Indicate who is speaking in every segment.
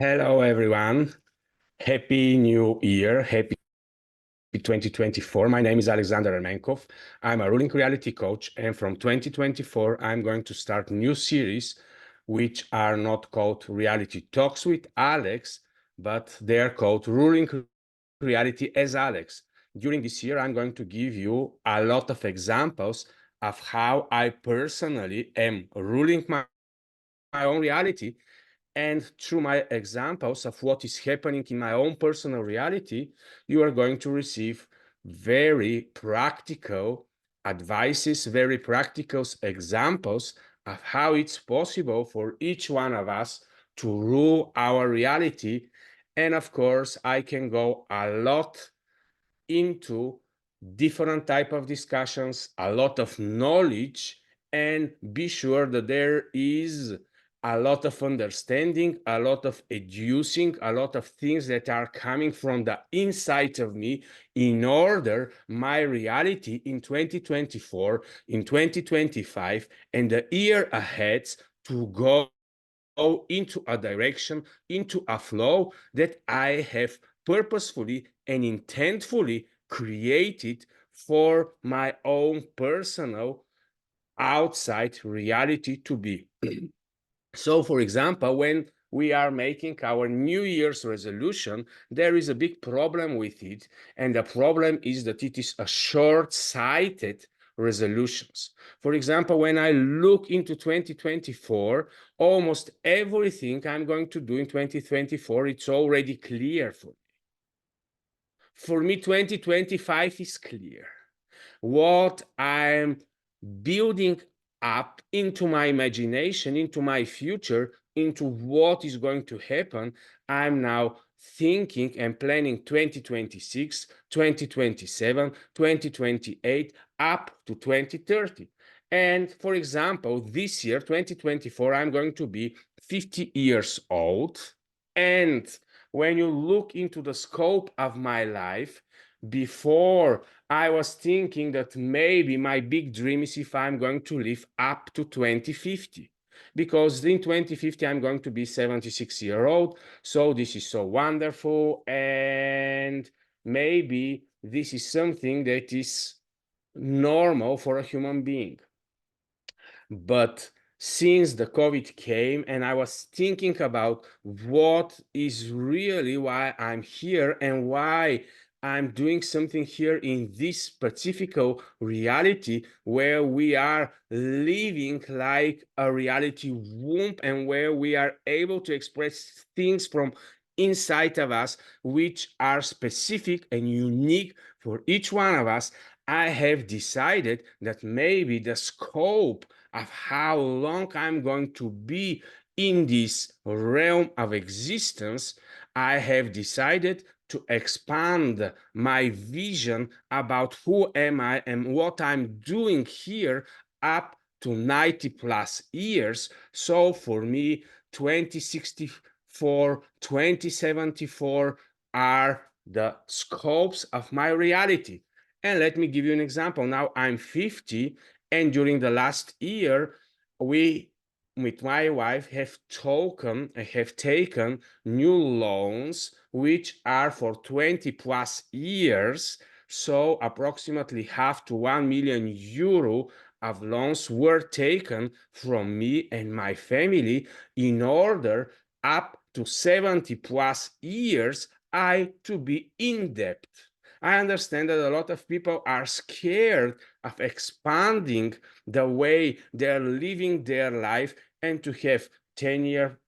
Speaker 1: Hello, everyone. Happy New Year. Happy 2024. My name is Alexander Ermenkov. I'm a ruling reality coach. And from 2024, I'm going to start new series, which are not called Reality Talks with Alex, but they're called Ruling Reality as Alex. During this year, I'm going to give you a lot of examples of how I personally am ruling my own reality. And through my examples of what is happening in my own personal reality, you are going to receive very practical advices, very practical examples of how it's possible for each one of us to rule our reality. And of course, I can go a lot into different type of discussions, a lot of knowledge, and be sure that there is a lot of understanding, a lot of educing, a lot of things that are coming from the inside of me in order my reality in 2024, in 2025, and the year ahead to go into a direction, into a flow that I have purposefully and intentfully created for my own personal outside reality to be. So, for example, when we are making our New Year's resolution, there is a big problem with it. And the problem is that it is a short-sighted resolutions. For example, when I look into 2024, almost everything I'm going to do in 2024, it's already clear for me. For me, 2025 is clear. What I'm building up into my imagination, into my future, into what is going to happen, I'm now thinking and planning 2026, 2027, 2028, up to 2030. And for example, this year, 2024, I'm going to be 50 years old. And when you look into the scope of my life, before I was thinking that maybe my big dream is if I'm going to live up to 2050. Because in 2050, I'm going to be 76-year old. So this is so wonderful. And maybe this is something that is normal for a human being. But since the COVID came and I was thinking about what is really why I'm here and why I'm doing something here in this specific reality where we are living like a reality womb and where we are able to express things from inside of us which are specific and unique for each one of us. I have decided that maybe the scope of how long I'm going to be in this realm of existence, I have decided to expand my vision about who am I and what I'm doing here up to 90 plus years. So for me, 2064, 2074 are the scopes of my reality. And let me give you an example. Now I'm 50, and during the last year, we, with my wife, have taken new loans, which are for 20 plus years. So approximately half to 1 million euro of loans were taken from me and my family in order up to 70 plus years I to be in debt. I understand that a lot of people are scared of expanding the way they're living their life and to have 10-year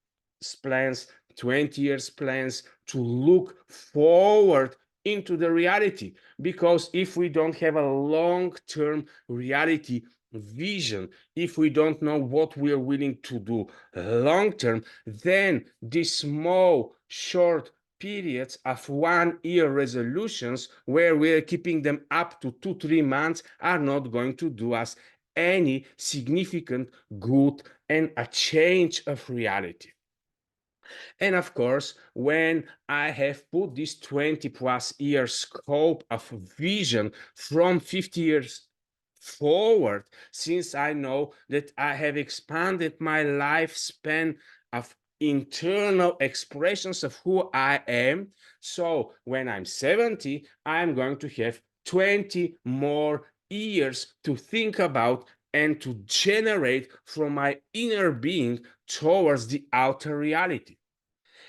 Speaker 1: plans, 20 years plans, to look forward into the reality. Because if we don't have a long-term reality vision, if we don't know what we are willing to do long-term, then these small, short periods of 1 year resolutions where we're keeping them up to 2-3 months are not going to do us any significant good and a change of reality. And of course, when I have put this 20 plus year scope of vision from 50 years forward, since I know that I have expanded my lifespan of internal expressions of who I am. So when I'm 70, I'm going to have 20 more years to think about and to generate from my inner being towards the outer reality.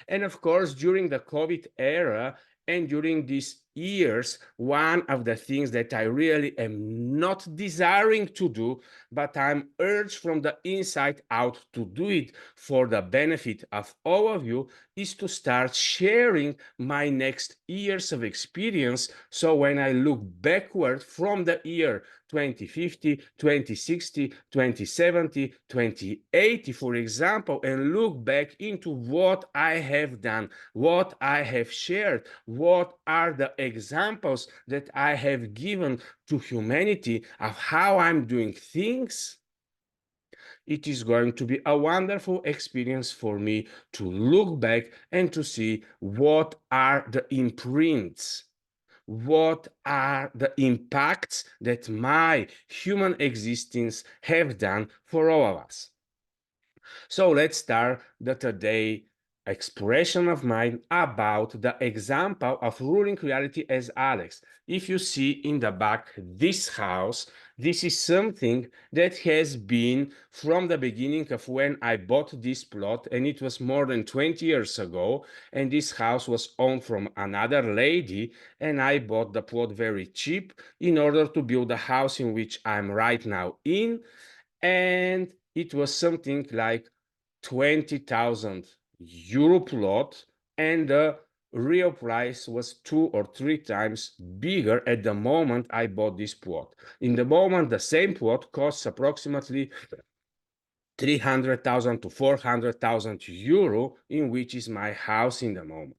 Speaker 1: And of course, during the COVID era and during these years, one of the things that I really am not desiring to do, but I'm urged from the inside out to do it for the benefit of all of you, is to start sharing my next years of experience. So when I look backward from the year 2050, 2060, 2070, 2080, for example, and look back into what I have done, what I have shared, what are the examples that I have given to humanity of how I'm doing things. It is going to be a wonderful experience for me to look back and to see what are the imprints, what are the impacts that my human existence have done for all of us. So let's start the today expression of mine about the example of ruling reality as Alex. If you see in the back this house, this is something that has been from the beginning of when I bought this plot, and it was more than 20 years ago, and this house was owned from another lady, and I bought the plot very cheap in order to build the house in which I'm right now in, and it was something like 20,000 euro plot, and the real price was 2 or 3 times bigger at the moment I bought this plot. In the moment, the same plot costs approximately 300,000 to 400,000 euro, in which is my house in the moment.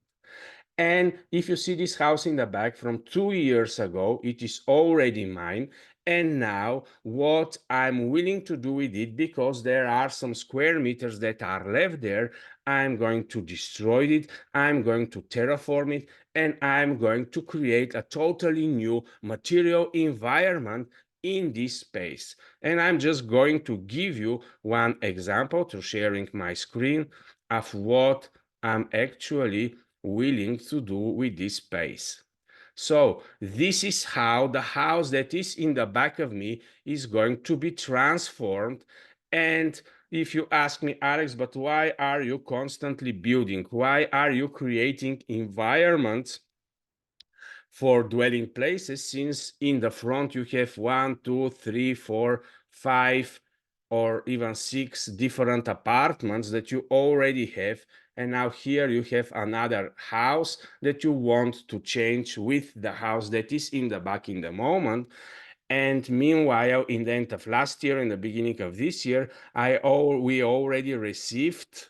Speaker 1: And if you see this house in the back from 2 years ago, it is already mine. And now what I'm willing to do with it, because there are some square meters that are left there, I'm going to destroy it, I'm going to terraform it, and I'm going to create a totally new material environment in this space. And I'm just going to give you one example through sharing my screen of what I'm actually willing to do with this space. So this is how the house that is in the back of me is going to be transformed. And if you ask me, Alex, but why are you constantly building? Why are you creating environments for dwelling places, since in the front you have 1, 2, 3, 4, 5, or even 6 different apartments that you already have, and now here you have another house that you want to change with the house that is in the back in the moment. And meanwhile, in the end of last year and the beginning of this year, we already received,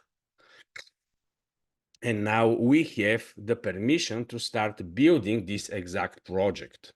Speaker 1: and now we have the permission to start building this exact project.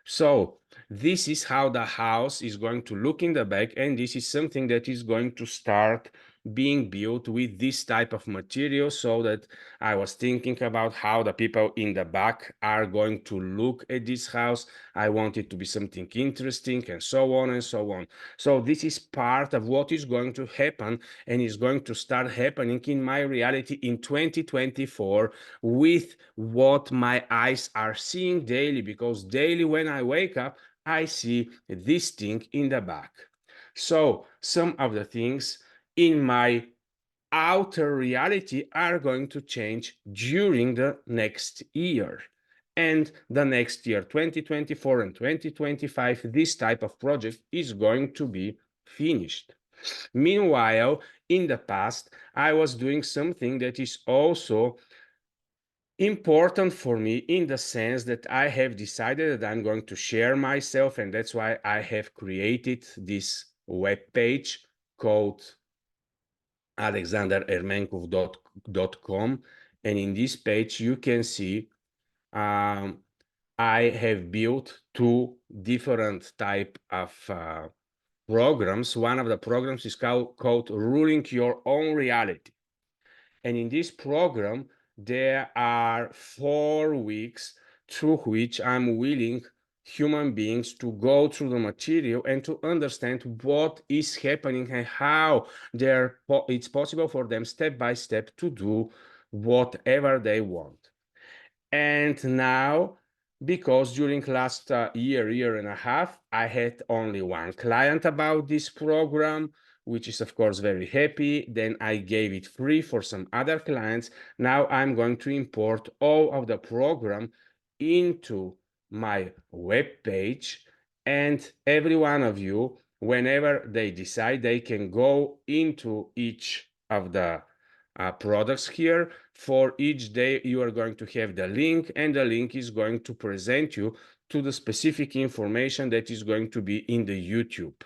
Speaker 1: So this is how the house is going to look in the back, and this is something that is going to start being built with this type of material, so that I was thinking about how the people in the back are going to look at this house. I want it to be something interesting, and so on and so on. So this is part of what is going to happen, and is going to start happening in my reality in 2024 with what my eyes are seeing daily, because daily when I wake up, I see this thing in the back. So some of the things in my outer reality are going to change during the next year. And the next year, 2024 and 2025, this type of project is going to be finished. Meanwhile, in the past, I was doing something that is also important for me, in the sense that I have decided that I'm going to share myself, and that's why I have created this web page called alexanderermenkov.com. And in this page you can see I have built 2 different type of programs. One of the programs is called Ruling Your Own Reality. And in this program, there are 4 weeks through which I'm willing human beings to go through the material and to understand what is happening and how it's possible for them step by step to do whatever they want. And now, because during last year and a half, I had only one client about this program, which is of course very happy. Then I gave it free for some other clients. Now I'm going to import all of the program into my web page, and every one of you, whenever they decide, they can go into each of the products here. For each day, you are going to have the link, and the link is going to present you to the specific information that is going to be in the YouTube.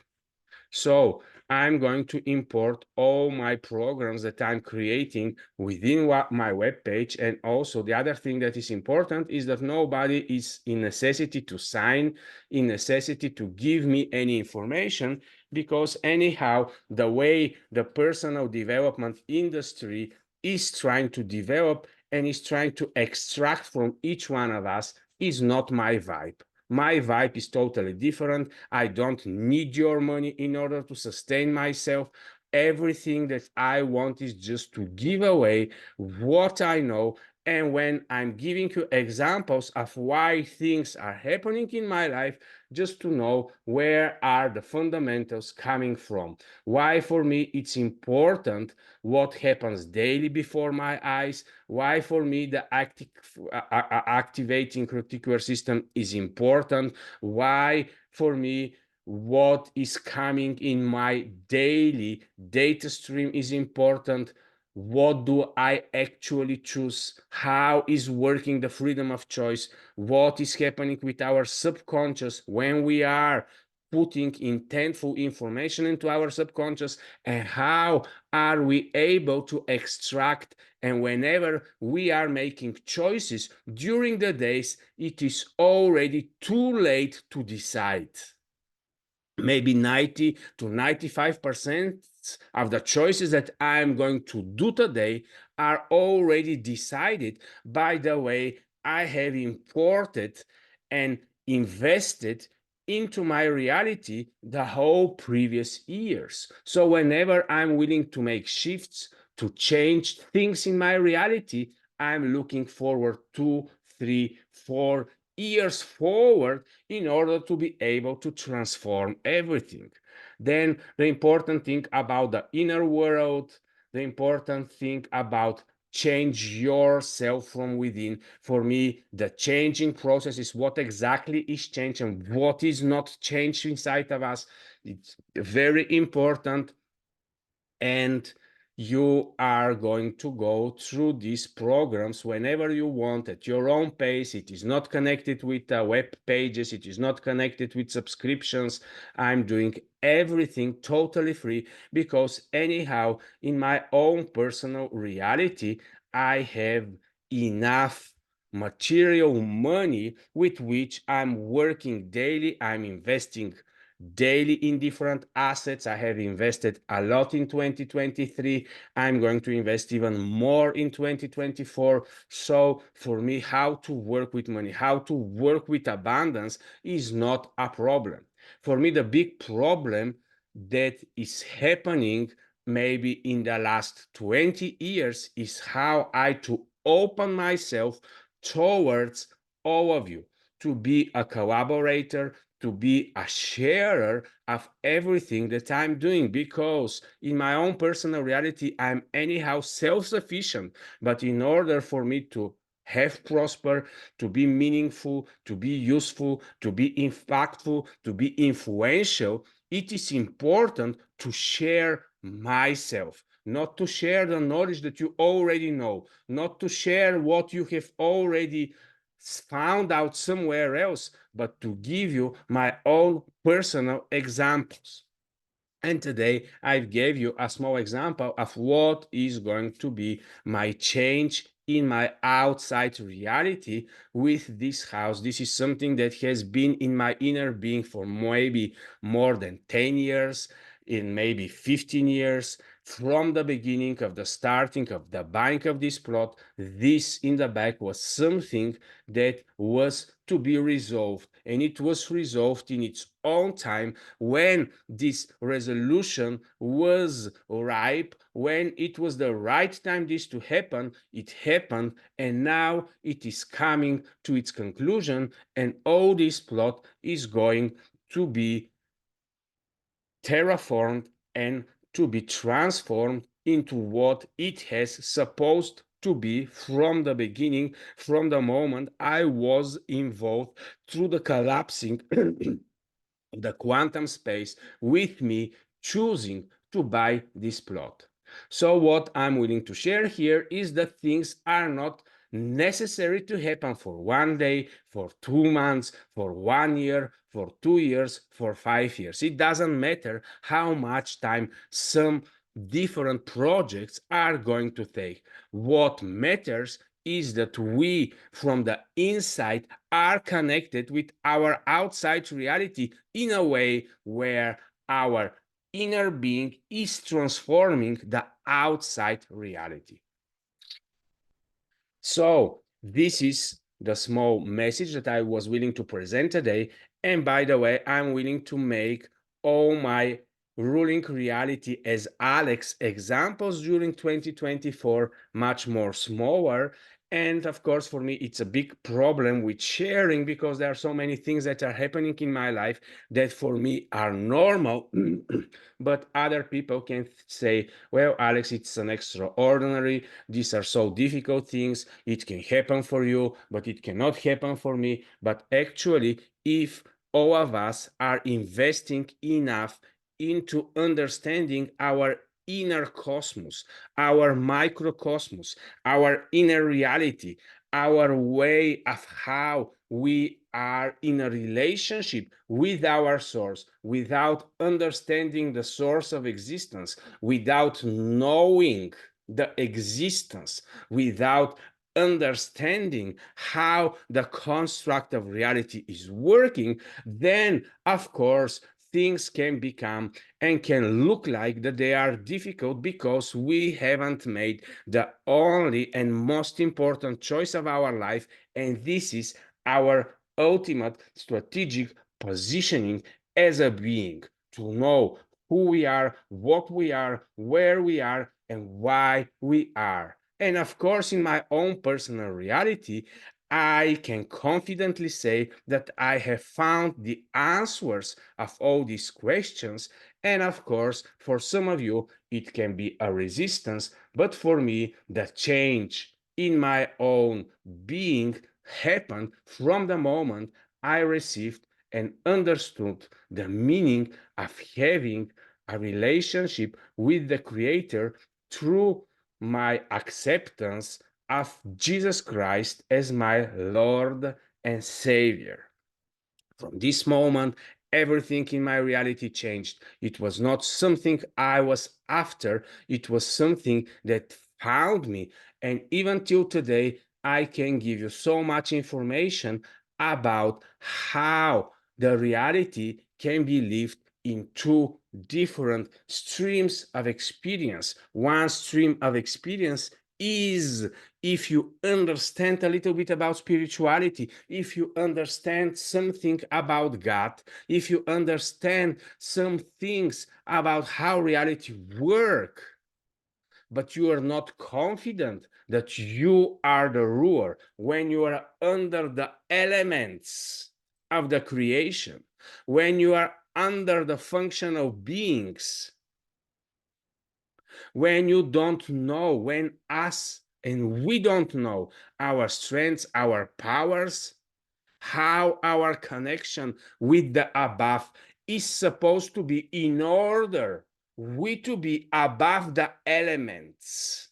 Speaker 1: So I'm going to import all my programs that I'm creating within my web page. And also the other thing that is important is that nobody is in necessity to sign, in necessity to give me any information, because anyhow, the way the personal development industry is trying to develop and is trying to extract from each one of us is not my vibe. My vibe is totally different. I don't need your money in order to sustain myself. Everything that I want is just to give away what I know. And when I'm giving you examples of why things are happening in my life, just to know where are the fundamentals coming from. Why for me it's important what happens daily before my eyes, why for me the activating reticular system is important, why for me what is coming in my daily data stream is important, what do I actually choose, how is working the freedom of choice, what is happening with our subconscious when we are putting intentful information into our subconscious, and how are we able to extract. And whenever we are making choices during the days, it is already too late to decide. Maybe 90 to 95% of the choices that I'm going to do today are already decided by the way I have imported and invested into my reality the whole previous years. So whenever I'm willing to make shifts, to change things in my reality, I'm looking forward 2, 3, 4 years forward in order to be able to transform everything. Then the important thing about the inner world, the important thing about change yourself from within. For me, the changing process is what exactly is changed and what is not changed inside of us. It's very important. And you are going to go through these programs whenever you want at your own pace. It is not connected with web pages. It is not connected with subscriptions. I'm doing everything totally free because anyhow, in my own personal reality, I have enough material money with which I'm working daily. I'm investing daily in different assets. I have invested a lot in 2023. I'm going to invest even more in 2024. So for me, how to work with money, how to work with abundance is not a problem. For me, the big problem that is happening maybe in the last 20 years is how I to open myself towards all of you, to be a collaborator, to be a sharer of everything that I'm doing, because in my own personal reality, I'm anyhow self-sufficient. But in order for me to have prosper, to be meaningful, to be useful, to be impactful, to be influential, it is important to share myself, not to share the knowledge that you already know, not to share what you have already found out somewhere else, but to give you my own personal examples. And today I gave you a small example of what is going to be my change in my outside reality with this house. This is something that has been in my inner being for maybe more than 10 years, in maybe 15 years. from the beginning of the starting of the buying of this plot, this in the back was something that was to be resolved, and it was resolved in its own time when this resolution was ripe, when it was the right time this to happen. It happened, and now it is coming to its conclusion, and all this plot is going to be terraformed and to be transformed into what it has supposed to be from the beginning, from the moment I was involved through the collapsing of the quantum space with me choosing to buy this plot. So what I'm willing to share here is that things are not necessary to happen for 1 day, for 2 months, for 1 year, for 2 years, for 5 years. It doesn't matter how much time some different projects are going to take. What matters is that we, from the inside, are connected with our outside reality in a way where our inner being is transforming the outside reality. So this is the small message that I was willing to present today. And by the way, I'm willing to make all my ruling reality as Alex examples during 2024 much more smaller. And of course, for me, it's a big problem with sharing because there are so many things that are happening in my life that for me are normal, but other people can say, well, Alex, it's an extraordinary. These are so difficult things. It can happen for you, but it cannot happen for me. But actually, if all of us are investing enough into understanding our inner cosmos, our microcosmos, our inner reality, our way of how we are in a relationship with our source, without understanding the source of existence, without knowing the existence, without understanding how the construct of reality is working, then of course things can become and can look like that they are difficult because we haven't made the only and most important choice of our life, and this is our ultimate strategic positioning as a being, to know who we are, what we are, where we are, and why we are. And of course, in my own personal reality, I can confidently say that I have found the answers of all these questions. And of course, for some of you, it can be a resistance, but for me, the change in my own being happened from the moment I received and understood the meaning of having a relationship with the Creator through my acceptance of Jesus Christ as my Lord and Savior. From this moment, everything in my reality changed. It was not something I was after, it was something that found me. And even till today, I can give you so much information about how the reality can be lived in two different streams of experience. One stream of experience is if you understand a little bit about spirituality, if you understand something about God, if you understand some things about how reality works, but you are not confident that you are the ruler when you are under the elements of the creation, when you are under the functional beings, when you don't know, when us and we don't know our strengths, our powers, how our connection with the above is supposed to be in order we to be above the elements.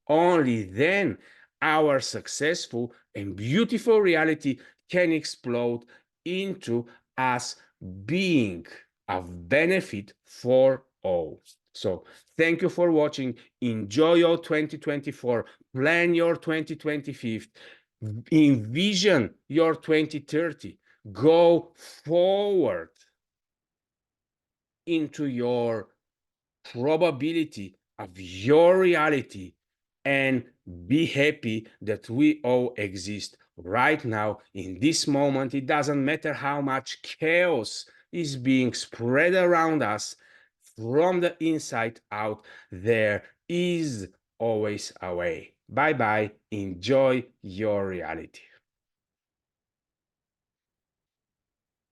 Speaker 1: Only then our successful and beautiful reality can explode into us being of benefit for all. So thank you for watching. Enjoy your 2024. Plan your 2025. Envision your 2030. Go forward into your probability of your reality and be happy that we all exist right now in this moment. It doesn't matter how much chaos is being spread around us from the inside out, there is always a way. Bye bye. Enjoy your reality.